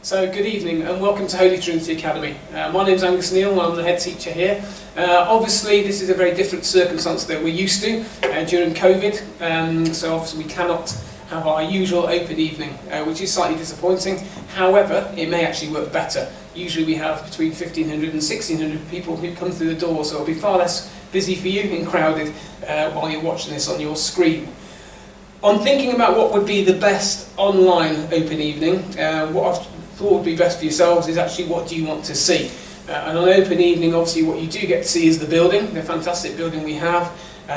So good evening and welcome to Holy Trinity Academy. My name's Angus Neal and I'm the head teacher here. Obviously this is a very different circumstance that we're used to during COVID, so obviously we cannot have our usual open evening, which is slightly disappointing. However, it may actually work better. Usually we have between 1,500 and 1,600 people who come through the door, so it'll be far less busy for you and crowded while you're watching this on your screen. On thinking about what would be the best online open evening, what I've thought would be best for yourselves is actually what do you want to see. And on an open evening, obviously what you do get to see is the building, the fantastic building we have.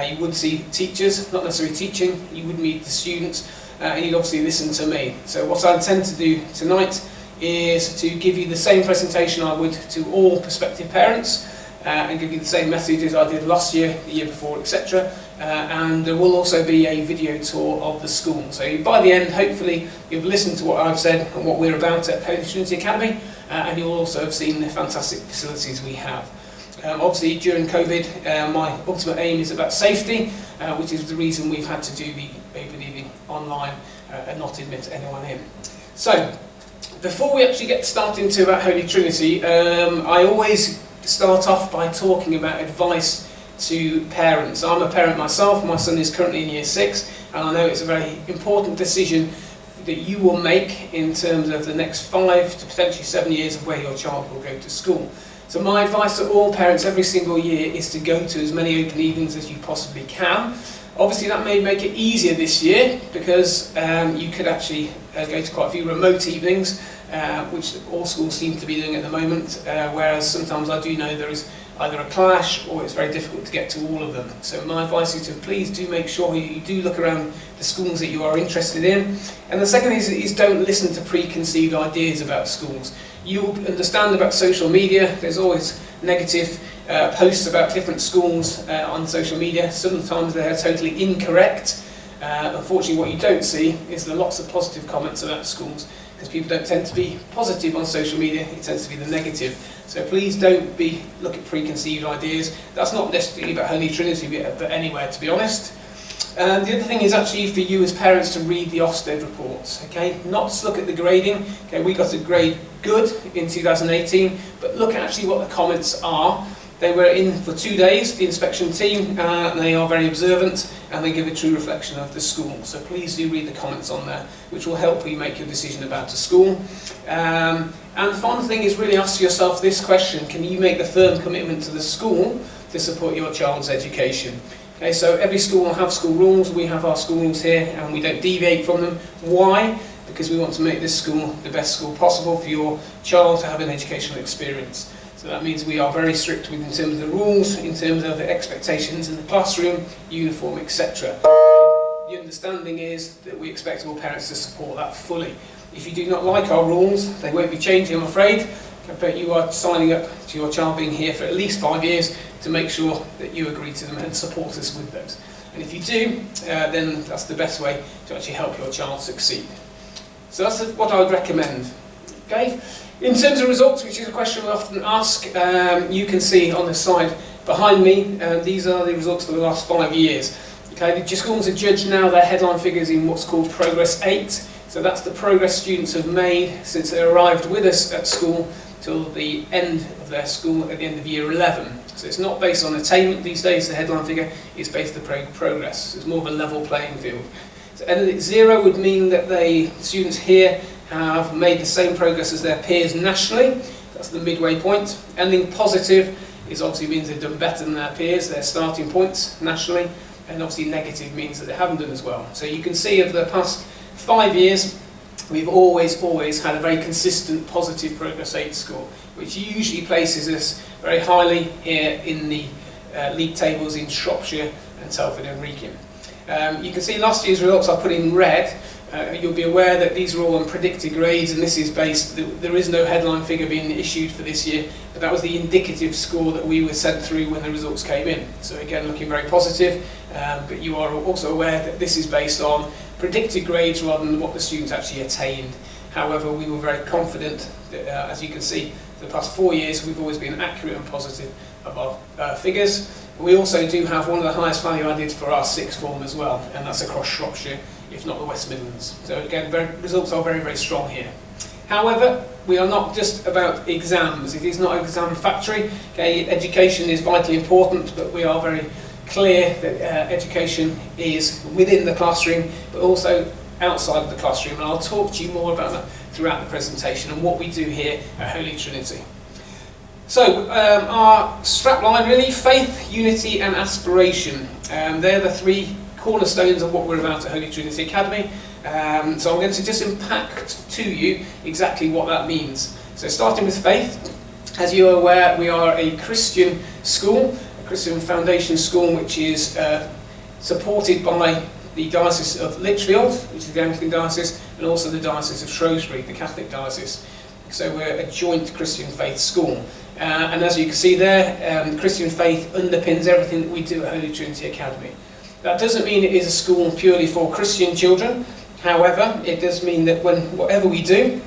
You would see teachers, not necessarily teaching, you would meet the students, and you'd obviously listen to me. So what I intend to do tonight is to give you the same presentation I would to all prospective parents, and give you the same messages I did last year, the year before, etc. And there will also be a video tour of the school. So by the end, hopefully, you've listened to what I've said and what we're about at Holy Trinity Academy, and you'll also have seen the fantastic facilities we have. Obviously, during COVID, my ultimate aim is about safety, which is the reason we've had to do the open evening online and not admit anyone in. So, before we actually get started into about Holy Trinity, I always start off by talking about advice to parents. I'm a parent myself, my son is currently in year 6, and I know it's a very important decision that you will make in terms of the next 5 to potentially 7 years of where your child will go to school. So my advice to all parents every single year is to go to as many open evenings as you possibly can. Obviously that may make it easier this year because you could actually go to quite a few remote evenings, which all schools seem to be doing at the moment, whereas sometimes I do know there is either a clash or it's very difficult to get to all of them. So my advice is to please do make sure you do look around the schools that you are interested in. And the second is don't listen to preconceived ideas about schools. You'll understand about social media, there's always negative posts about different schools on social media. Sometimes they're totally incorrect. Unfortunately what you don't see is the lots of positive comments about schools, because people don't tend to be positive on social media, it tends to be the negative. So please don't look at preconceived ideas. That's not necessarily about Holy Trinity, but anywhere, to be honest. And the other thing is actually for you as parents to read the Ofsted reports, okay? Not just look at the grading, okay? We got a grade good in 2018, but look at actually what the comments are. They were in for 2 days, the inspection team, and they are very observant and they give a true reflection of the school. So please do read the comments on there, which will help you make your decision about a school. And the final thing is really ask yourself this question: can you make the firm commitment to the school to support your child's education? Okay, so every school will have school rules. We have our school rules here and we don't deviate from them. Why? Because we want to make this school the best school possible for your child to have an educational experience. So that means we are very strict in terms of the rules, in terms of the expectations in the classroom, uniform, etc. The understanding is that we expect all parents to support that fully. If you do not like our rules, they won't be changing, I'm afraid, but you are signing up to your child being here for at least 5 years to make sure that you agree to them and support us with those. And if you do, then that's the best way to actually help your child succeed. So that's what I would recommend. Okay? In terms of results, which is a question we often ask, you can see on the slide behind me, these are the results for the last 5 years. Okay, the schools are judged now their headline figures in what's called Progress 8. So that's the progress students have made since they arrived with us at school till the end of their school at the end of year 11. So it's not based on attainment these days, the headline figure is based on progress. So it's more of a level playing field. So ending at 0 would mean that the students here have made the same progress as their peers nationally. That's the midway point. Ending positive is obviously means they've done better than their peers, their starting points nationally, and obviously negative means that they haven't done as well. So you can see over the past 5 years, we've always had a very consistent positive Progress 8 score, which usually places us very highly here in the league tables in Shropshire and Telford and Wrekin. You can see last year's results I put in red. You'll be aware that these are all on predicted grades, and this is based, there is no headline figure being issued for this year, but that was the indicative score that we were sent through when the results came in. So again, looking very positive, but you are also aware that this is based on predicted grades rather than what the students actually attained. However, we were very confident that, as you can see, for the past 4 years, we've always been accurate and positive of our figures. We also do have one of the highest value added for our sixth form as well, and that's across Shropshire, if not the West Midlands. So again, results are very, very strong here. However, we are not just about exams. It is not an exam factory. Okay, education is vitally important, but we are very clear that education is within the classroom, but also outside of the classroom. And I'll talk to you more about that throughout the presentation and what we do here at Holy Trinity. So, our strapline really, faith, unity and aspiration. They're the three cornerstones of what we're about at Holy Trinity Academy. So I'm going to just unpack to you exactly what that means. So starting with faith, as you are aware, we are a Christian school, a Christian foundation school, which is supported by the Diocese of Lichfield, which is the Anglican diocese, and also the Diocese of Shrewsbury, the Catholic diocese. So we're a joint Christian faith school. And as you can see there, Christian faith underpins everything that we do at Holy Trinity Academy. That doesn't mean it is a school purely for Christian children. However, it does mean that whatever we do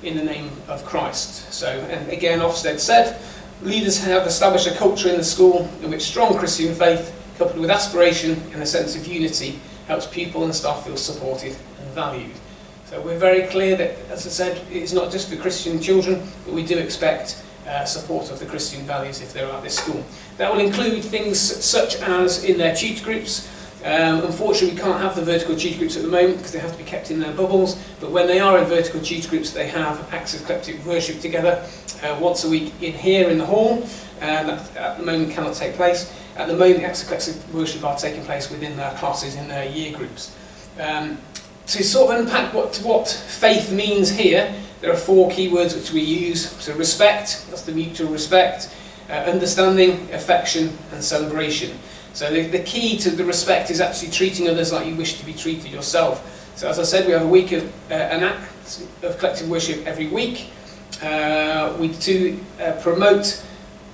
in the name of Christ. So, and again, Ofsted said, leaders have established a culture in the school in which strong Christian faith, coupled with aspiration and a sense of unity, helps pupils and staff feel supported and valued. So we're very clear that, as I said, it's not just for Christian children, but we do expect support of the Christian values if they're at this school. That will include things such as in their tutor groups. Unfortunately, we can't have the vertical tutor groups at the moment because they have to be kept in their bubbles, but when they are in vertical tutor groups, they have acts of collective worship together once a week in here in the hall. That at the moment cannot take place. At the moment, the acts of collective worship are taking place within their classes, in their year groups. To sort of unpack what faith means here, there are four key words which we use. So respect, that's the mutual respect, understanding, affection and celebration. So the key to the respect is actually treating others like you wish to be treated yourself. So as I said, we have a week of an act of collective worship every week. We do promote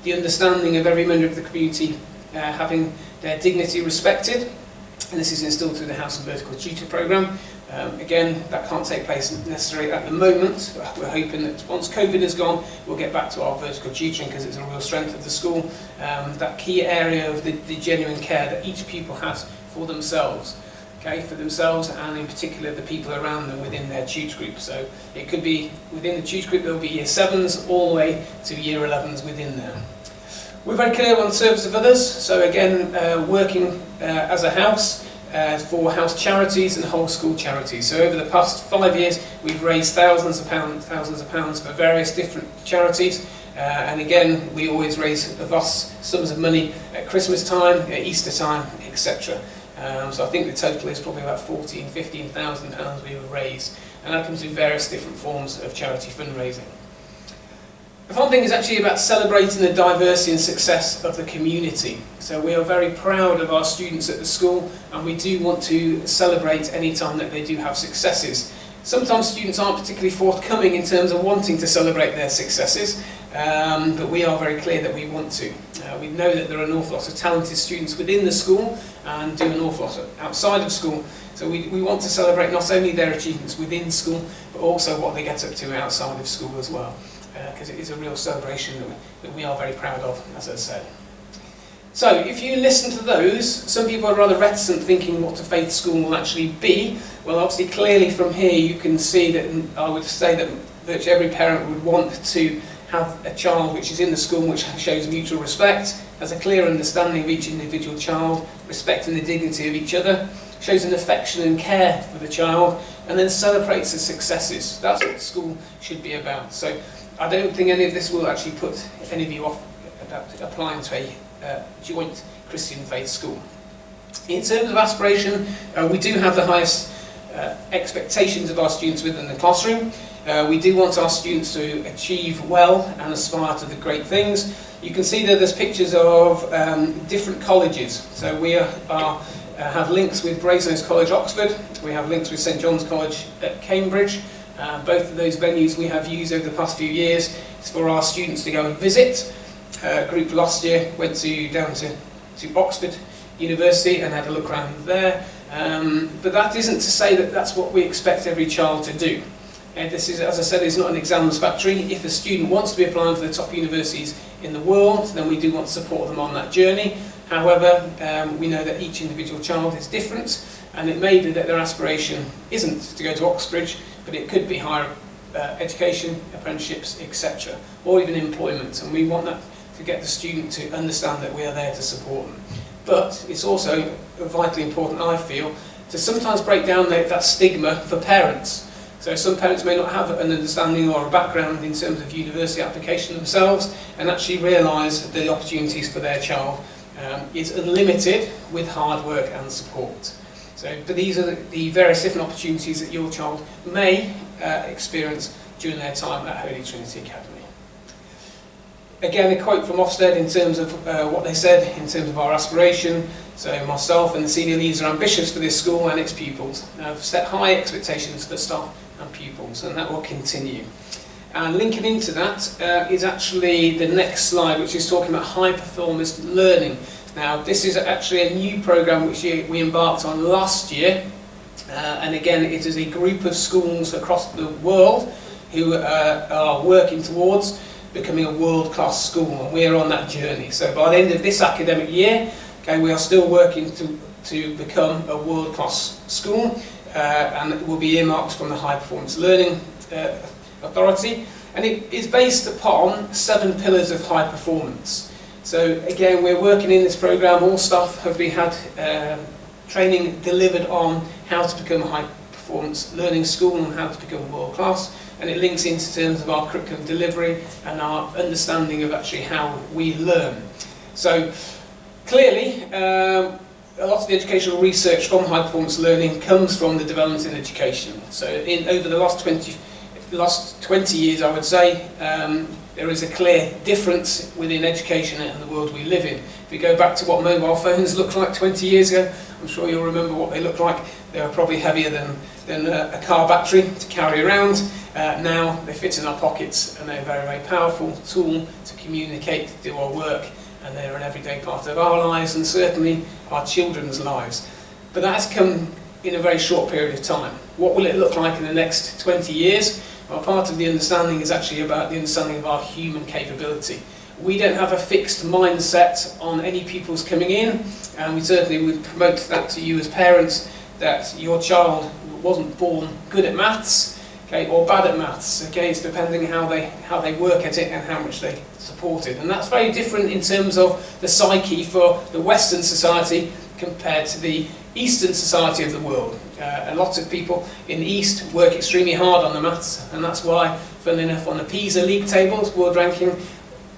the understanding of every member of the community having their dignity respected. And this is instilled through the House and Vertical Tutor programme. Again, that can't take place necessarily at the moment. We're hoping that once COVID is gone, we'll get back to our vertical tutoring because it's a real strength of the school. That key area of the genuine care that each pupil has for themselves. Okay, for themselves and in particular the people around them within their tutor group. So it could be within the tutor group there will be year 7s all the way to year 11s within there. We're very clear on the service of others, so again working as a house for house charities and whole school charities. So over the past 5 years we've raised thousands of pounds for various different charities, and again we always raise vast sums of money at Christmas time, at Easter time, etc. So I think the total is probably about £15,000 we've raised, and that comes through various different forms of charity fundraising. The fun thing is actually about celebrating the diversity and success of the community. So we are very proud of our students at the school, and we do want to celebrate any time that they do have successes. Sometimes students aren't particularly forthcoming in terms of wanting to celebrate their successes, but we are very clear that we want to. We know that there are an awful lot of talented students within the school and do an awful lot outside of school. So we want to celebrate not only their achievements within school, but also what they get up to outside of school as well. Because it is a real celebration that we are very proud of, as I said. So, if you listen to those, some people are rather reticent thinking what a faith school will actually be. Well, obviously, clearly from here you can see that I would say that virtually every parent would want to have a child which is in the school which shows mutual respect, has a clear understanding of each individual child, respecting the dignity of each other, shows an affection and care for the child, and then celebrates the successes. That's what the school should be about. So, I don't think any of this will actually put any of you off about applying to a joint Christian faith school. In terms of aspiration, we do have the highest expectations of our students within the classroom. We do want our students to achieve well and aspire to the great things. You can see that there's pictures of different colleges. So we have links with Brasenose College, Oxford. We have links with St John's College at Cambridge. Both of those venues we have used over the past few years. It's for our students to go and visit. A group last year went down to Oxford University and had a look around there. But that isn't to say that that's what we expect every child to do. This is, as I said, is not an exams factory. If a student wants to be applying for the top universities in the world, then we do want to support them on that journey. However, we know that each individual child is different, and it may be that their aspiration isn't to go to Oxbridge, but it could be higher education, apprenticeships, etc., or even employment, and we want that to get the student to understand that we are there to support them. But it's also vitally important, I feel, to sometimes break down that stigma for parents. So some parents may not have an understanding or a background in terms of university application themselves, and actually realise that the opportunities for their child is unlimited with hard work and support. But these are the various different opportunities that your child may experience during their time at Holy Trinity Academy. Again, a quote from Ofsted in terms of what they said in terms of our aspiration. So myself and the senior leaders are ambitious for this school and its pupils. I've set high expectations for staff and pupils, and that will continue. And linking into that is actually the next slide, which is talking about high performance learning. Now, this is actually a new programme which we embarked on last year, and again, it is a group of schools across the world who are working towards becoming a world-class school, and we are on that journey. So by the end of this academic year, okay, we are still working to become a world-class school, and it will be earmarked from the High Performance Learning Authority, and it is based upon 7 pillars of high performance. So again, we're working in this programme, all staff have had training delivered on how to become a high performance learning school and how to become world class, and it links into terms of our curriculum delivery and our understanding of actually how we learn. So clearly, a lot of the educational research from high performance learning comes from the development in education. So over the last 20 years, I would say, there is a clear difference within education and the world we live in. If we go back to what mobile phones looked like 20 years ago, I'm sure you'll remember what they looked like. They were probably heavier than a car battery to carry around. Now they fit in our pockets, and they're a very, very powerful tool to communicate, to do our work, and they're an everyday part of our lives and certainly our children's lives. But that has come in a very short period of time. What will it look like in the next 20 years? Well, part of the understanding is actually about the understanding of our human capability. We don't have a fixed mindset on any pupils coming in, and we certainly would promote that to you as parents, that your child wasn't born good at maths, okay, or bad at maths. Okay, it's depending how they work at it and how much they support it. And that's very different in terms of the psyche for the Western society compared to the Eastern society of the world. A lot of people in the East work extremely hard on the maths, and that's why, funnily enough, on the PISA league tables, world ranking,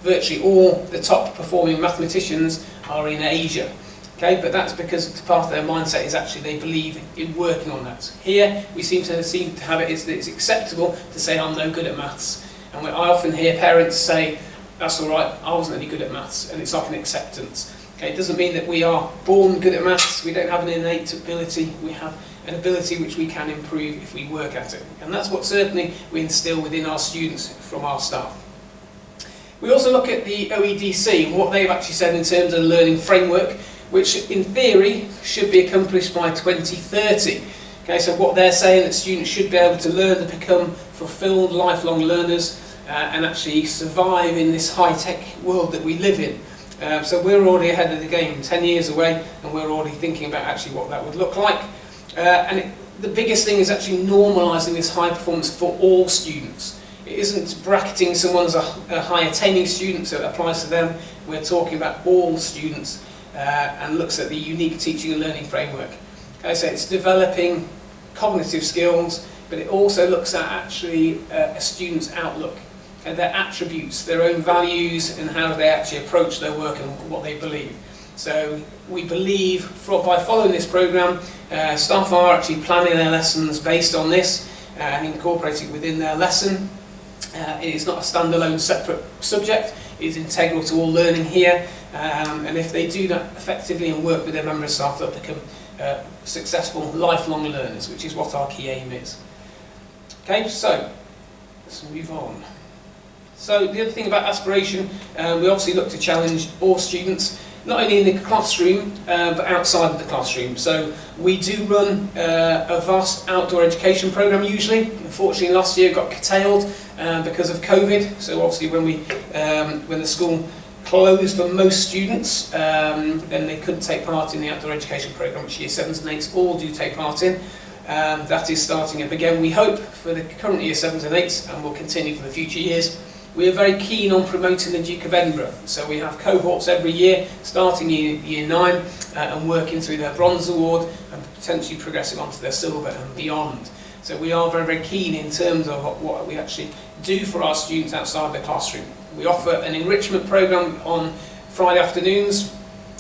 virtually all the top performing mathematicians are in Asia. Okay, but that's because part of their mindset is actually they believe in working on that. Here, we seem to have it is that it's acceptable to say I'm no good at maths. And I often hear parents say, that's all right, I wasn't any good at maths, and it's like an acceptance. Okay, it doesn't mean that we are born good at maths, we don't have an innate ability, we have an ability which we can improve if we work at it. And that's what certainly we instill within our students from our staff. We also look at the OEDC and what they've actually said in terms of the learning framework, which in theory should be accomplished by 2030. Okay, so what they're saying that students should be able to learn to become fulfilled lifelong learners and actually survive in this high-tech world that we live in. So we're already ahead of the game, 10 years away, and we're already thinking about actually what that would look like. The biggest thing is actually normalising this high performance for all students. It isn't bracketing someone as a high attaining student, so it applies to them. We're talking about all students and looks at the unique teaching and learning framework. Okay, so it's developing cognitive skills, but it also looks at actually a student's outlook, and their attributes, their own values, and how they actually approach their work and what they believe. So we believe by following this programme, staff are actually planning their lessons based on this and incorporating it within their lesson. It is not a standalone separate subject, it is integral to all learning here, and if they do that effectively and work with their member of staff, they'll become successful lifelong learners, which is what our key aim is. Okay, so let's move on. So the other thing about aspiration, we obviously look to challenge all students, not only in the classroom, but outside of the classroom. So we do run a vast outdoor education programme usually. Unfortunately last year it got curtailed because of COVID. So obviously when the school closed for most students, then they couldn't take part in the outdoor education programme, which year 7s and 8s all do take part in. That is starting up again, we hope, for the current year 7s and 8s, and will continue for the future years. We are very keen on promoting the Duke of Edinburgh, so we have cohorts every year, starting year 9 and working through their Bronze Award and potentially progressing on to their Silver and beyond. So we are very, very keen in terms of what we actually do for our students outside the classroom. We offer an enrichment programme on Friday afternoons,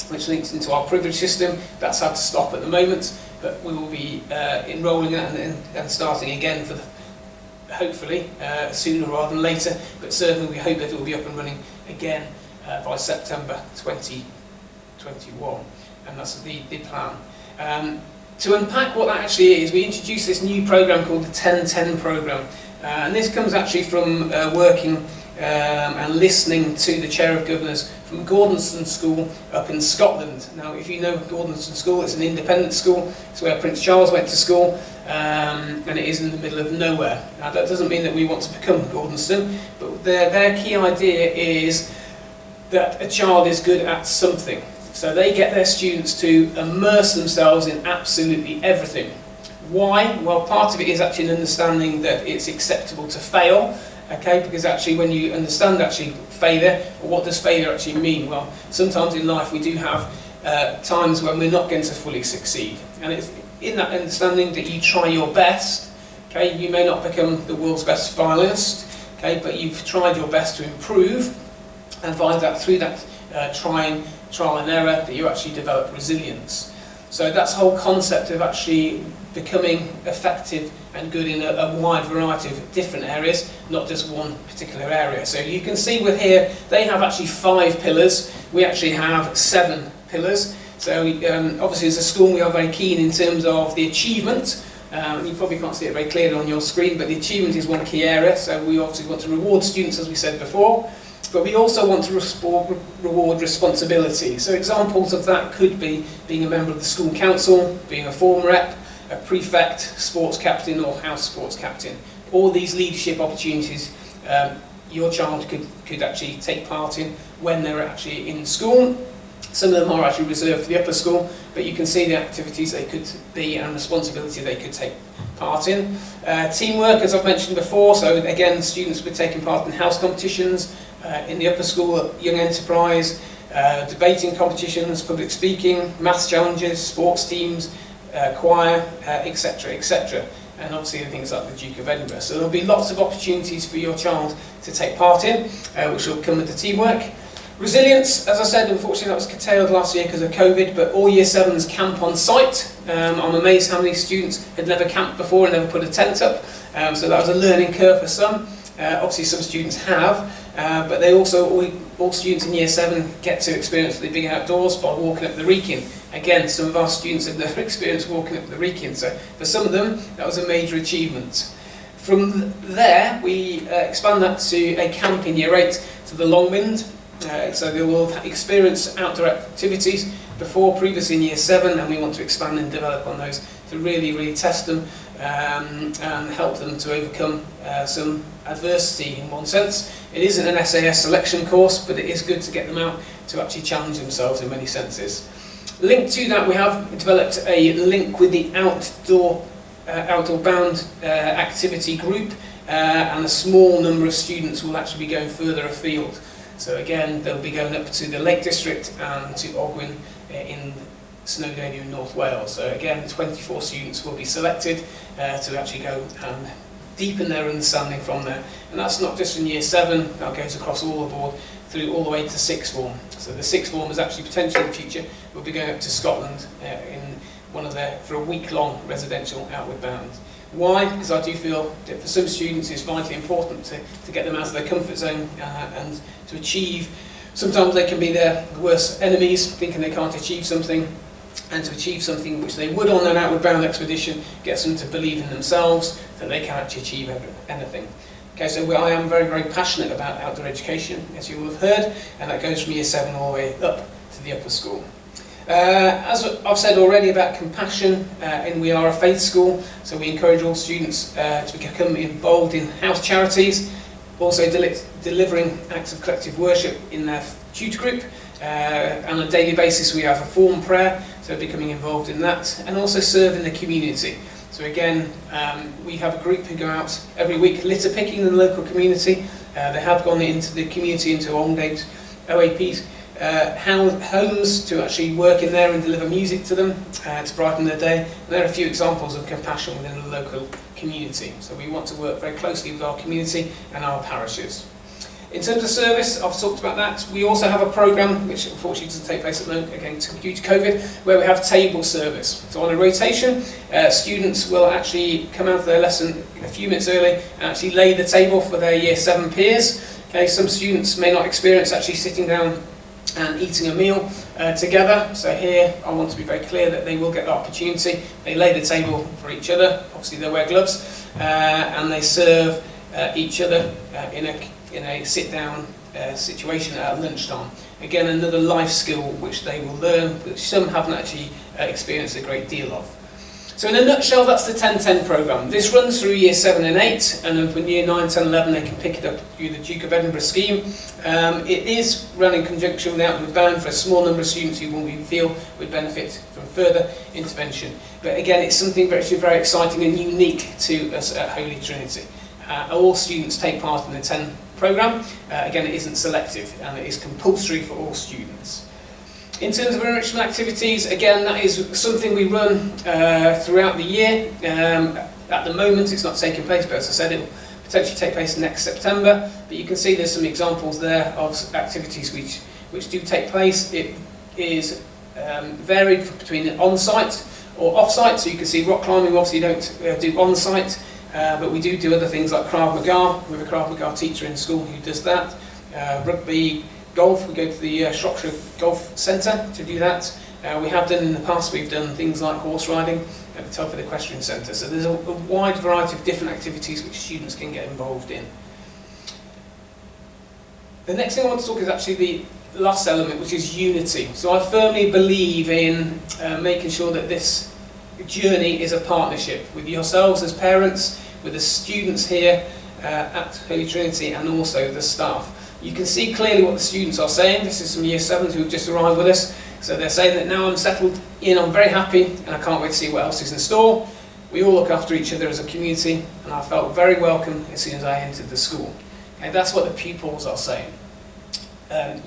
which links into our privilege system. That's had to stop at the moment, but we will be enrolling and starting again for hopefully sooner rather than later, but certainly we hope that it will be up and running again by September 2021, and that's the plan. To unpack what that actually is, we introduced this new programme called the 10-10 programme, and this comes actually from working and listening to the Chair of Governors from Gordonston School up in Scotland. Now, if you know Gordonston School, it's an independent school. It's where Prince Charles went to school, and it is in the middle of nowhere. Now, that doesn't mean that we want to become Gordonston, but their key idea is that a child is good at something. So they get their students to immerse themselves in absolutely everything. Why? Well, part of it is actually an understanding that it's acceptable to fail. Okay, because actually when you understand actually failure, or what does failure actually mean? Well, sometimes in life we do have times when we're not going to fully succeed. And it's in that understanding that you try your best. Okay, you may not become the world's best violinist, okay, but you've tried your best to improve, and find that through that trial and error that you actually develop resilience. So that's the whole concept of actually becoming effective and good in a wide variety of different areas, not just one particular area. So you can see with here, they have actually 5 pillars. We actually have 7 pillars. So obviously as a school we are very keen in terms of the achievement. You probably can't see it very clearly on your screen, but the achievement is one key area. So we obviously want to reward students, as we said before. But we also want to reward responsibility. So examples of that could be being a member of the school council, being a form rep, a prefect, sports captain or house sports captain. All these leadership opportunities your child could actually take part in when they're actually in school. Some of them are actually reserved for the upper school, but you can see the activities they could be and responsibility they could take part in. Teamwork, as I've mentioned before, so again students will be taking part in house competitions, in the upper school, young enterprise, debating competitions, public speaking, maths challenges, sports teams, choir, etc, etc, and obviously things like the Duke of Edinburgh. So there'll be lots of opportunities for your child to take part in, which will come with the teamwork. Resilience, as I said, unfortunately that was curtailed last year because of COVID, but all Year 7s camp on site. I'm amazed how many students had never camped before and never put a tent up, so that was a learning curve for some. Obviously some students have, but they also, all students in Year 7 get to experience the big outdoors by walking up the Wrekin. Again, some of our students have never experienced walking up the Wrekin, so for some of them that was a major achievement. From there we expand that to a camp in Year 8 to the Longwind. So they will experience outdoor activities previously in Year 7, and we want to expand and develop on those to really test them and help them to overcome some adversity in one sense. It isn't an SAS selection course, but it is good to get them out to actually challenge themselves in many senses. Linked to that, we have developed a link with the outdoor bound activity group, and a small number of students will actually be going further afield. So again, they'll be going up to the Lake District and to Ogwen in Snowdonia in North Wales. So again, 24 students will be selected to actually go and deepen their understanding from there. And that's not just in Year 7, that goes across all the board, through all the way to 6th form. So the 6th form is actually potentially in the future, will be going up to Scotland for a week-long residential outward bound. Why? Because I do feel that for some students it's vitally important to get them out of their comfort zone and to achieve. Sometimes they can be their worst enemies, thinking they can't achieve something, and to achieve something which they would on an outward bound expedition gets them to believe in themselves that they can actually achieve anything. Okay, so I am very passionate about outdoor education, as you will have heard, and that goes from Year 7 all the way up to the upper school. As I've said already about compassion, and we are a faith school, so we encourage all students to become involved in house charities, also delivering acts of collective worship in their tutor group. On a daily basis we have a form prayer, so becoming involved in that, and also serve in the community. So So again, we have a group who go out every week litter picking in the local community. They have gone into the community, into old age OAPs, homes to actually work in there and deliver music to them to brighten their day. And there are a few examples of compassion within the local community. So we want to work very closely with our community and our parishes. In terms of service, I've talked about that. We also have a programme, which unfortunately doesn't take place at the moment, again due to COVID, where we have table service. So on a rotation, students will actually come out of their lesson a few minutes early and actually lay the table for their Year 7 peers. Okay, some students may not experience actually sitting down and eating a meal together. So here I want to be very clear that they will get the opportunity. They lay the table for each other, obviously they wear gloves, and they serve each other in a sit-down situation at lunchtime. Again, another life skill which they will learn, which some haven't actually experienced a great deal of. So in a nutshell, that's the 10-10 programme. This runs through Year 7 and 8, and then from Year 9, 10, 11 they can pick it up through the Duke of Edinburgh scheme. It is run in conjunction with Outward Bound for a small number of students who we feel would benefit from further intervention. But again, it's something very exciting and unique to us at Holy Trinity. All students take part in the 10 programme. Again, it isn't selective and it is compulsory for all students. In terms of enrichment activities, again, that is something we run throughout the year. At the moment, it's not taking place, but as I said, it will potentially take place next September. But you can see there's some examples there of activities which do take place. It is varied between on-site or off-site. So you can see rock climbing, obviously don't do on-site. But we do other things like Krav Maga. We have a Krav Maga teacher in school who does that. Rugby, golf, we go to the Shropshire Golf Centre to do that. We have done in the past, we've done things like horse riding at the Telford Equestrian Centre. So there's a wide variety of different activities which students can get involved in. The next thing I want to talk is actually the last element, which is unity. So I firmly believe in making sure that this journey is a partnership with yourselves as parents, with the students here at Holy Trinity, and also the staff. You can see clearly what the students are saying. This is some Year 7s who have just arrived with us. So they're saying that now I'm settled in, I'm very happy, and I can't wait to see what else is in store. We all look after each other as a community, and I felt very welcome as soon as I entered the school. Okay, that's what the pupils are saying.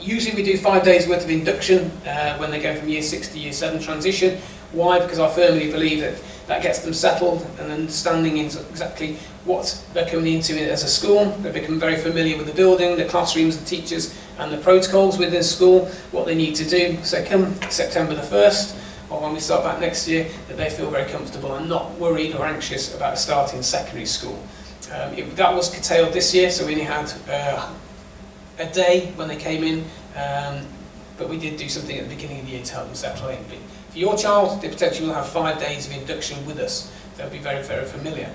Usually we do 5 days worth of induction when they go from Year 6 to Year 7 transition. Why? Because I firmly believe that that gets them settled and understanding exactly what they're coming into as a school. They become very familiar with the building, the classrooms, the teachers and the protocols within school, what they need to do. So come September the 1st, or when we start back next year, that they feel very comfortable and not worried or anxious about starting secondary school. That was curtailed this year, so we only had a day when they came in, but we did do something at the beginning of the year to help them settle in. But for your child, they potentially will have 5 days of induction with us. They'll be very, very familiar.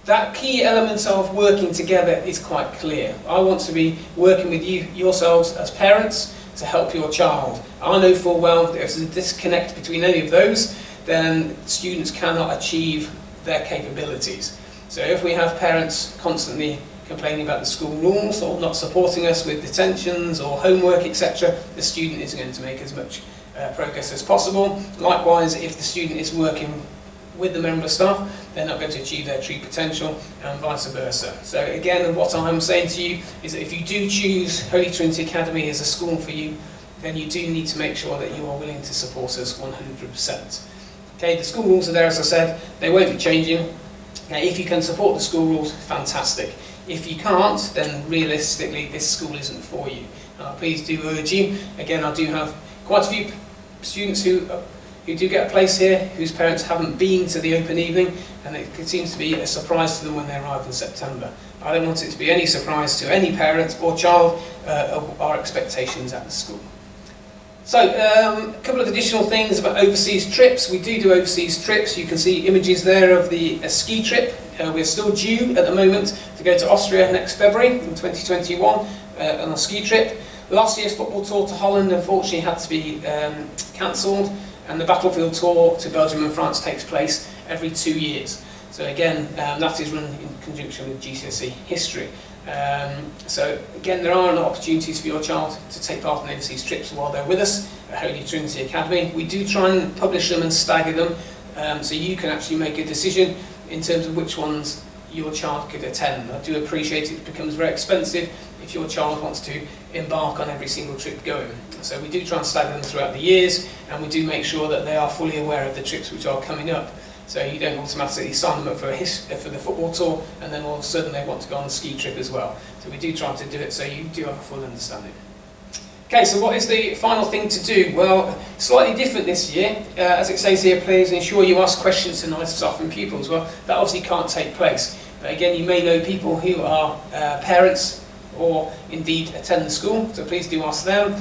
That key element of working together is quite clear. I want to be working with yourselves as parents to help your child. I know full well that if there's a disconnect between any of those, then students cannot achieve their capabilities. So if we have parents constantly complaining about the school rules or not supporting us with detentions or homework, etc., the student is going to make as much progress as possible. Likewise, if the student is working with the member of staff, they're not going to achieve their true potential, and vice versa. So again, what I'm saying to you is that if you do choose Holy Trinity Academy as a school for you, then you do need to make sure that you are willing to support us 100%. Okay, the school rules are there, as I said, they won't be changing. Okay, if you can support the school rules, fantastic. If you can't, then realistically this school isn't for you. Please do urge you. Again, I do have quite a few students who do get a place here, whose parents haven't been to the open evening, and it seems to be a surprise to them when they arrive in September. I don't want it to be any surprise to any parent or child of our expectations at the school. So, a couple of additional things about overseas trips. We do overseas trips. You can see images there of the ski trip. We're still due at the moment to go to Austria next February in 2021 on a ski trip. Last year's football tour to Holland unfortunately had to be cancelled, and the battlefield tour to Belgium and France takes place every 2 years. So again, that is run in conjunction with GCSE history. So again, there are opportunities for your child to take part in overseas trips while they're with us at Holy Trinity Academy. We do try and publish them and stagger them so you can actually make a decision in terms of which ones your child could attend. I do appreciate it becomes very expensive if your child wants to embark on every single trip going. So we do try and stagger them throughout the years, and we do make sure that they are fully aware of the trips which are coming up. So you don't automatically sign them up for the football tour and then all of a sudden they want to go on a ski trip as well. So we do try to do it so you do have a full understanding. Okay, so what is the final thing to do? Well, slightly different this year. As it says here, please ensure you ask questions to nice, staff and pupils. Well, that obviously can't take place. But again, you may know people who are parents or indeed attend the school, so please do ask them.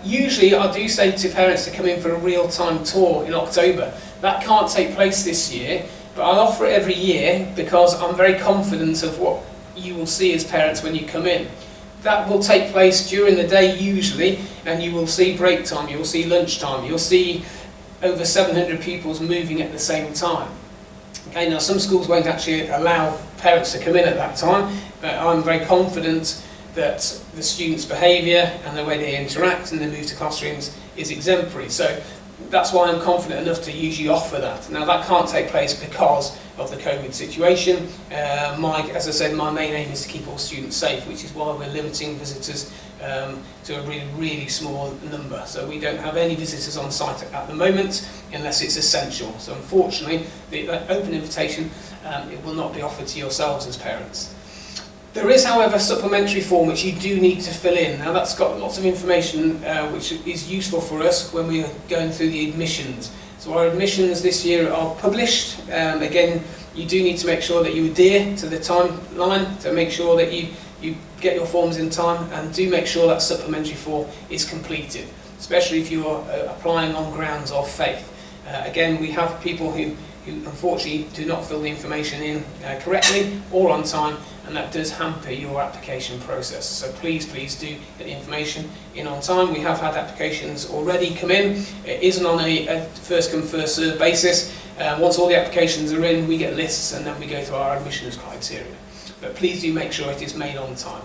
Usually I do say to parents to come in for a real-time tour in October. That can't take place this year, but I offer it every year because I'm very confident of what you will see as parents when you come in. That will take place during the day usually, and you will see break time, you will see lunch time, you'll see over 700 pupils moving at the same time. Okay, now some schools won't actually allow parents to come in at that time, but I'm very confident that the students' behaviour and the way they interact and they move to classrooms is exemplary. So that's why I'm confident enough to usually offer that. Now that can't take place because of the COVID situation. As I said, my main aim is to keep all students safe, which is why we're limiting visitors to a really, really small number. So we don't have any visitors on site at the moment unless it's essential. So unfortunately, the open invitation, it will not be offered to yourselves as parents. There is, however, a supplementary form which you do need to fill in. Now that's got lots of information which is useful for us when we are going through the admissions. So our admissions this year are published. Again, you do need to make sure that you adhere to the timeline to make sure that you get your forms in time, and do make sure that supplementary form is completed, especially if you are applying on grounds of faith. Again, we have people who unfortunately do not fill the information in correctly or on time, and that does hamper your application process. So please do get the information in on time. We have had applications already come in. It isn't on a first come first served basis. Once all the applications are in, we get lists and then we go through our admissions criteria. But please do make sure it is made on time.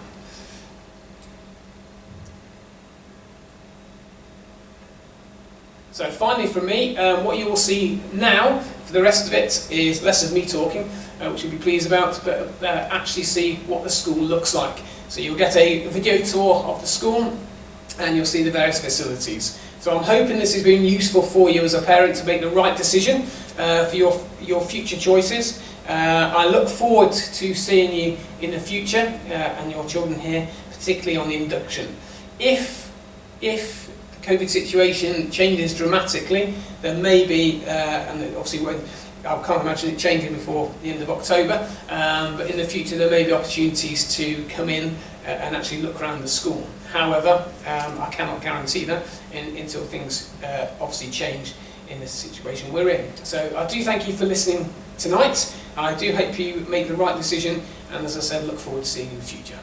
So finally from me, what you will see now for the rest of it is less of me talking, which you'll be pleased about, but actually see what the school looks like. So you'll get a video tour of the school and you'll see the various facilities. So I'm hoping this has been useful for you as a parent to make the right decision for your future choices. I look forward to seeing you in the future and your children here, particularly on the induction. If the COVID situation changes dramatically, there may be, and obviously I can't imagine it changing before the end of October, but in the future there may be opportunities to come in and actually look around the school. However, I cannot guarantee that until things obviously change in the situation we're in. So I do thank you for listening tonight. I do hope you make the right decision, and as I said, look forward to seeing you in the future.